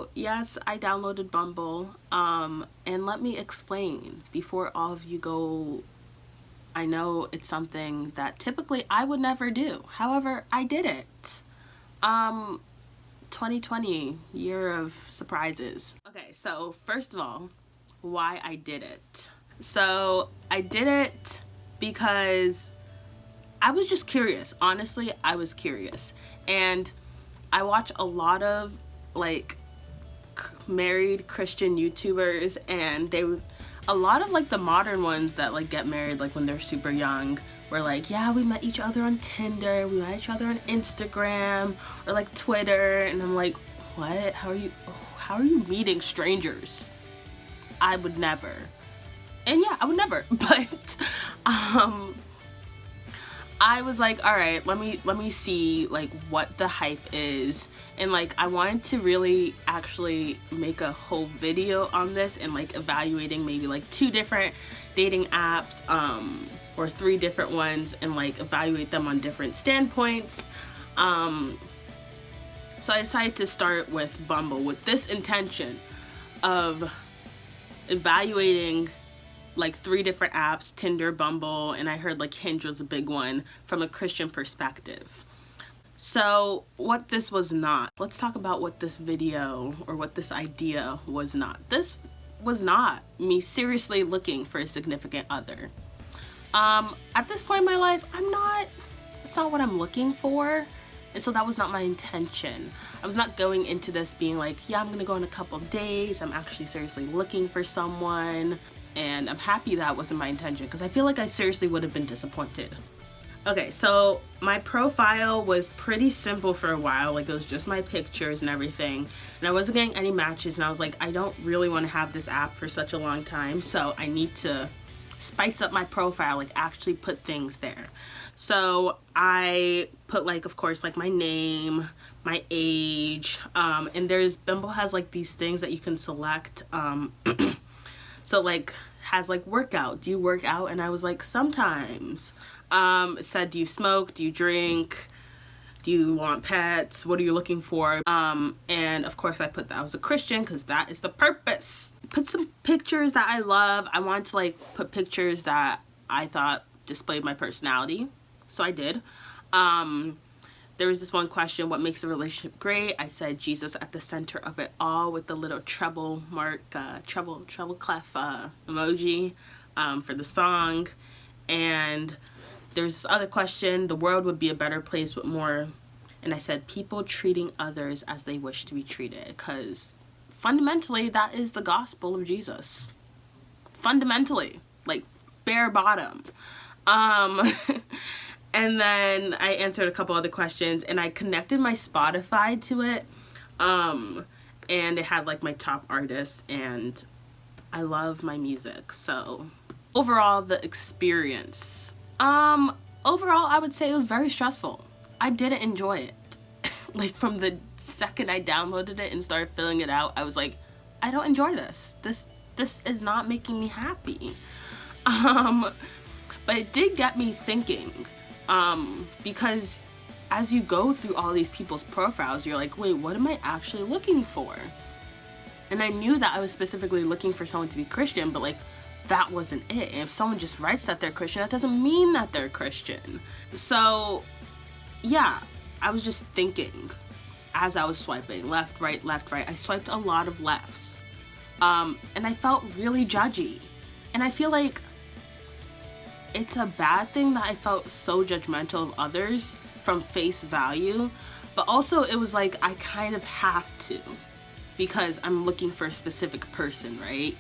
So yes, I downloaded Bumble. And let me explain before all of you go. I know it's something that typically I would never do. However, I did it. 2020, year of surprises. Okay, so first of all, why I did it. So I did it because I was just curious. Honestly, I was curious. And I watch a lot of like married Christian YouTubers, and a lot of like the modern ones that like get married like when they're super young were like, yeah, we met each other on Tinder, we met each other on Instagram or like Twitter, and I'm like, what? How are you meeting strangers? I would never. And yeah, I would never. But I was like, all right, let me see like what the hype is. And like I wanted to really actually make a whole video on this and like evaluating maybe like 2 different dating apps or 3 different ones and like evaluate them on different standpoints. So I decided to start with Bumble with this intention of evaluating like 3 different apps, Tinder, Bumble, and I heard like Hinge was a big one from a Christian perspective. So what this was not. Let's talk about what this video or what this idea was not. This was not me seriously looking for a significant other. At this point in my life, it's not what I'm looking for. And so that was not my intention. I was not going into this being like, yeah, I'm gonna go on a couple days. I'm actually seriously looking for someone. And I'm happy that wasn't my intention because I feel like I seriously would have been disappointed. Okay, so my profile was pretty simple for a while. Like it was just my pictures and everything. And I wasn't getting any matches, and I was like, I don't really want to have this app for such a long time. So I need to spice up my profile, like actually put things there. So I put like, of course, like my name, my age, and Bumble has like these things that you can select. So like has like workout. Do you work out? And I was like, sometimes. It said, do you smoke? Do you drink? Do you want pets? What are you looking for? And of course I put that I was a Christian because that is the purpose. Put some pictures that I love. I wanted to like put pictures that I thought displayed my personality. So I did. There was this one question, what makes a relationship great? I said Jesus at the center of it all with the little treble mark, treble clef emoji for the song. And there's this other question, the world would be a better place with more, and I said people treating others as they wish to be treated, because fundamentally that is the gospel of Jesus. Fundamentally, like bare bottom. And then I answered a couple other questions, and I connected my Spotify to it. And it had like my top artists, and I love my music. So overall, the experience. Overall, I would say it was very stressful. I didn't enjoy it. Like from the second I downloaded it and started filling it out, I was like, I don't enjoy this. This is not making me happy. But it did get me thinking. Because as you go through all these people's profiles, you're like, wait, what am I actually looking for? And I knew that I was specifically looking for someone to be Christian, but like, that wasn't it. And if someone just writes that they're Christian, that doesn't mean that they're Christian. So yeah, I was just thinking as I was swiping left, right, I swiped a lot of lefts. And I felt really judgy. And I feel like it's a bad thing that I felt so judgmental of others from face value, but also it was like I kind of have to because I'm looking for a specific person, right?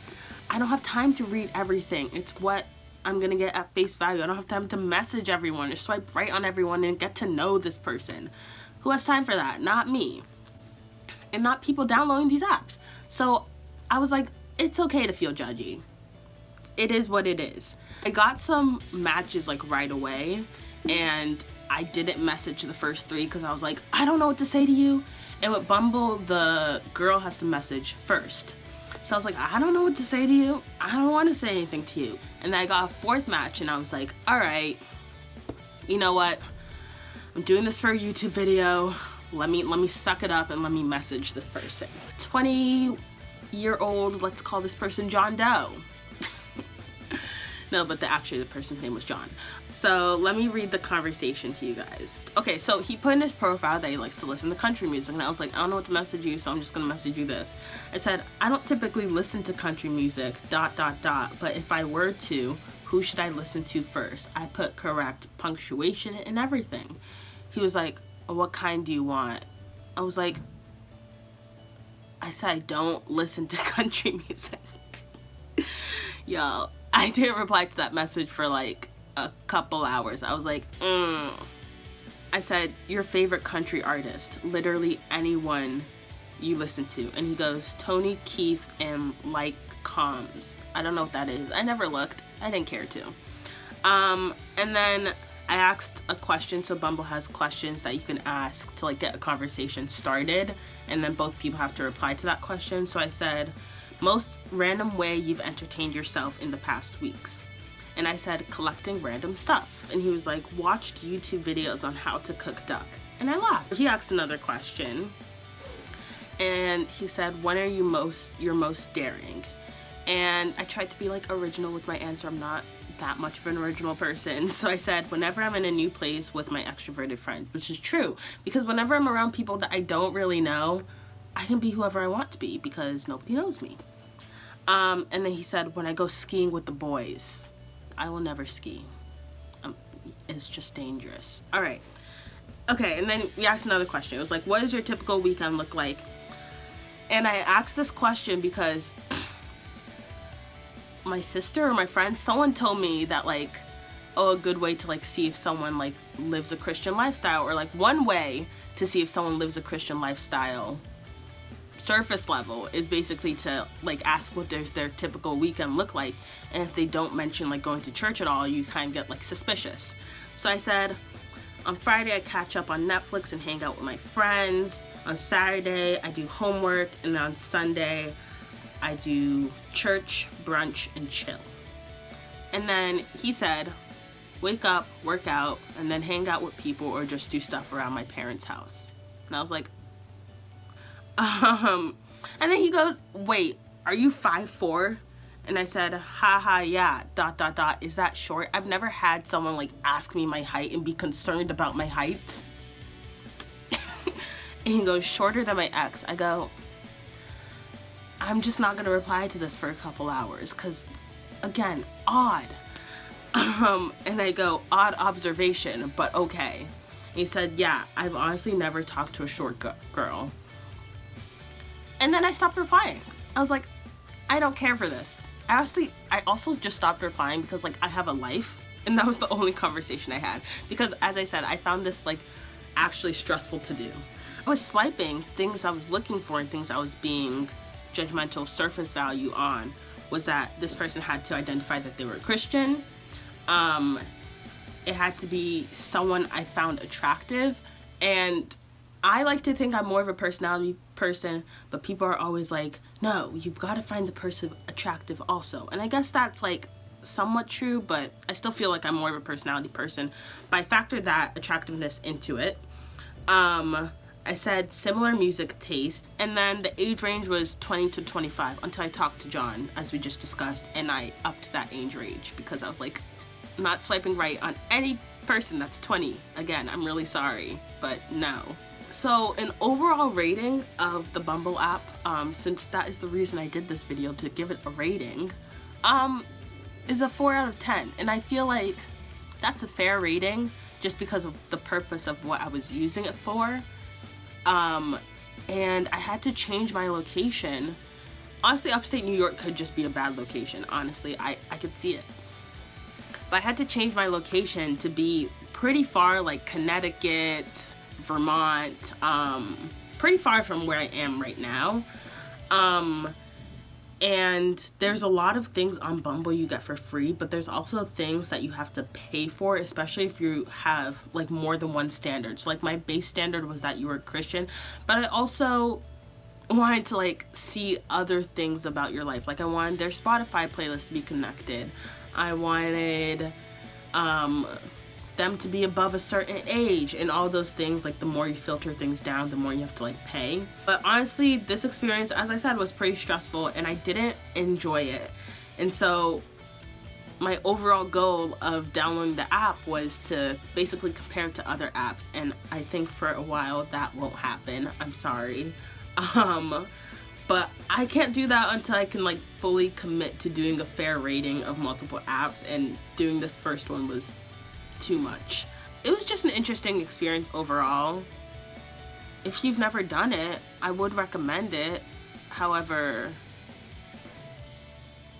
I don't have time to read everything. It's what I'm gonna get at face value. I don't have time to message everyone or swipe right on everyone and get to know this person. Who has time for that? Not me. And not people downloading these apps. So I was like, it's okay to feel judgy. It is what it is. I got some matches like right away, and I didn't message the first 3 because I was like, I don't know what to say to you. And with Bumble, the girl has to message first. So I was like, I don't know what to say to you. I don't want to say anything to you. And then I got a 4th match, and I was like, all right, you know what? I'm doing this for a YouTube video. let me suck it up and let me message this person. 20-year-old, let's call this person John Doe. No, but actually the person's name was John. So let me read the conversation to you guys. Okay, so he put in his profile that he likes to listen to country music, and I was like, I don't know what to message you, so I'm just gonna message you this. I said, I don't typically listen to country music, ... but if I were to, who should I listen to first? I put correct punctuation and everything. He was like, what kind do you want? I was like, I said I don't listen to country music. Y'all, I didn't reply to that message for like a couple hours. I was like, I said, your favorite country artist, literally anyone you listen to. And he goes, Tony, Keith, and like Combs. I don't know what that is. I never looked. I didn't care to. And then I asked a question. So Bumble has questions that you can ask to like get a conversation started, and then both people have to reply to that question. So I said, most random way you've entertained yourself in the past weeks. And I said, collecting random stuff. And he was like, watched YouTube videos on how to cook duck. And I laughed. He asked another question, and he said, when are you most daring? And I tried to be like original with my answer. I'm not that much of an original person. So I said, whenever I'm in a new place with my extroverted friends, which is true, because whenever I'm around people that I don't really know, I can be whoever I want to be because nobody knows me. And then he said, when I go skiing with the boys. I will never ski. It's just dangerous. All right. Okay, and then we asked another question. It was like, what does your typical weekend look like? And I asked this question because my sister or my friend, someone told me that like, oh, a good way to like see if someone like lives a Christian lifestyle, or like one way to see if someone lives a Christian lifestyle, surface level, is basically to like ask what their typical weekend look like, and if they don't mention like going to church at all, you kind of get like suspicious. So I said, on Friday I catch up on Netflix and hang out with my friends. On Saturday I do homework, and then on Sunday I do church, brunch, and chill. And then he said, wake up, work out, and then hang out with people or just do stuff around my parents' house. And I was like, and then he goes, wait, are you 5'4"? And I said, haha, yeah, ... Is that short? I've never had someone like ask me my height and be concerned about my height. And he goes, shorter than my ex. I go, I'm just not gonna reply to this for a couple hours, because again, odd. And I go, odd observation, but okay. And he said, yeah, I've honestly never talked to a short girl. And then I stopped replying. I was like, I don't care for this. I also just stopped replying because like I have a life, and that was the only conversation I had. Because as I said, I found this like actually stressful to do. I was swiping things I was looking for, and things I was being judgmental surface value on was that this person had to identify that they were a Christian. It had to be someone I found attractive, and I like to think I'm more of a personality person, but people are always like, no, you've got to find the person attractive also. And I guess that's like somewhat true, but I still feel like I'm more of a personality person. But I factored that attractiveness into it. I said similar music taste, and then the age range was 20 to 25 until I talked to John, as we just discussed, and I upped that age range because I was like, I'm not swiping right on any person that's 20. Again, I'm really sorry, but no. So an overall rating of the Bumble app, since that is the reason I did this video, to give it a rating, is a 4 out of 10. And I feel like that's a fair rating just because of the purpose of what I was using it for. And I had to change my location. Honestly, upstate New York could just be a bad location. Honestly, I could see it. But I had to change my location to be pretty far, like Connecticut, Vermont, pretty far from where I am right now. And there's a lot of things on Bumble you get for free, but there's also things that you have to pay for, especially if you have like more than one standard. So like my base standard was that you were a Christian, but I also wanted to like see other things about your life. Like I wanted their Spotify playlist to be connected. I wanted them them to be above a certain age and all those things. Like the more you filter things down, the more you have to like pay. But honestly, this experience, as I said, was pretty stressful and I didn't enjoy it. And so my overall goal of downloading the app was to basically compare it to other apps, and I think for a while that won't happen. I'm sorry. But I can't do that until I can like fully commit to doing a fair rating of multiple apps, and doing this first one was too much. It was just an interesting experience overall. If you've never done it, I would recommend it. However,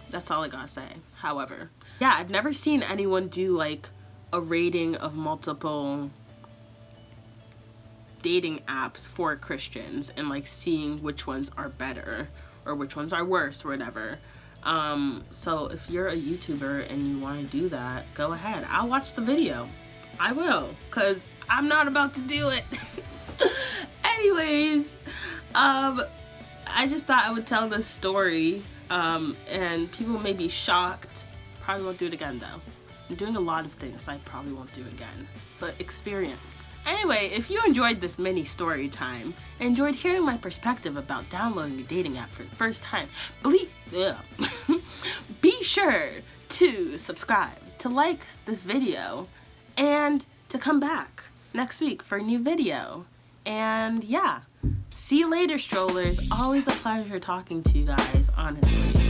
that's all I gotta say. However, yeah, I've never seen anyone do like a rating of multiple dating apps for Christians and like seeing which ones are better or which ones are worse or whatever. So if you're a YouTuber and you want to do that, go ahead. I'll watch the video. I will, because I'm not about to do it. Anyways, I just thought I would tell this story, and people may be shocked. Probably won't do it again though. I'm doing a lot of things I probably won't do again, but experience. Anyway, if you enjoyed this mini story time, and enjoyed hearing my perspective about downloading a dating app for the first time, be sure to subscribe, to like this video, and to come back next week for a new video. And yeah, see you later, strollers. Always a pleasure talking to you guys, honestly.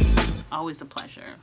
Always a pleasure.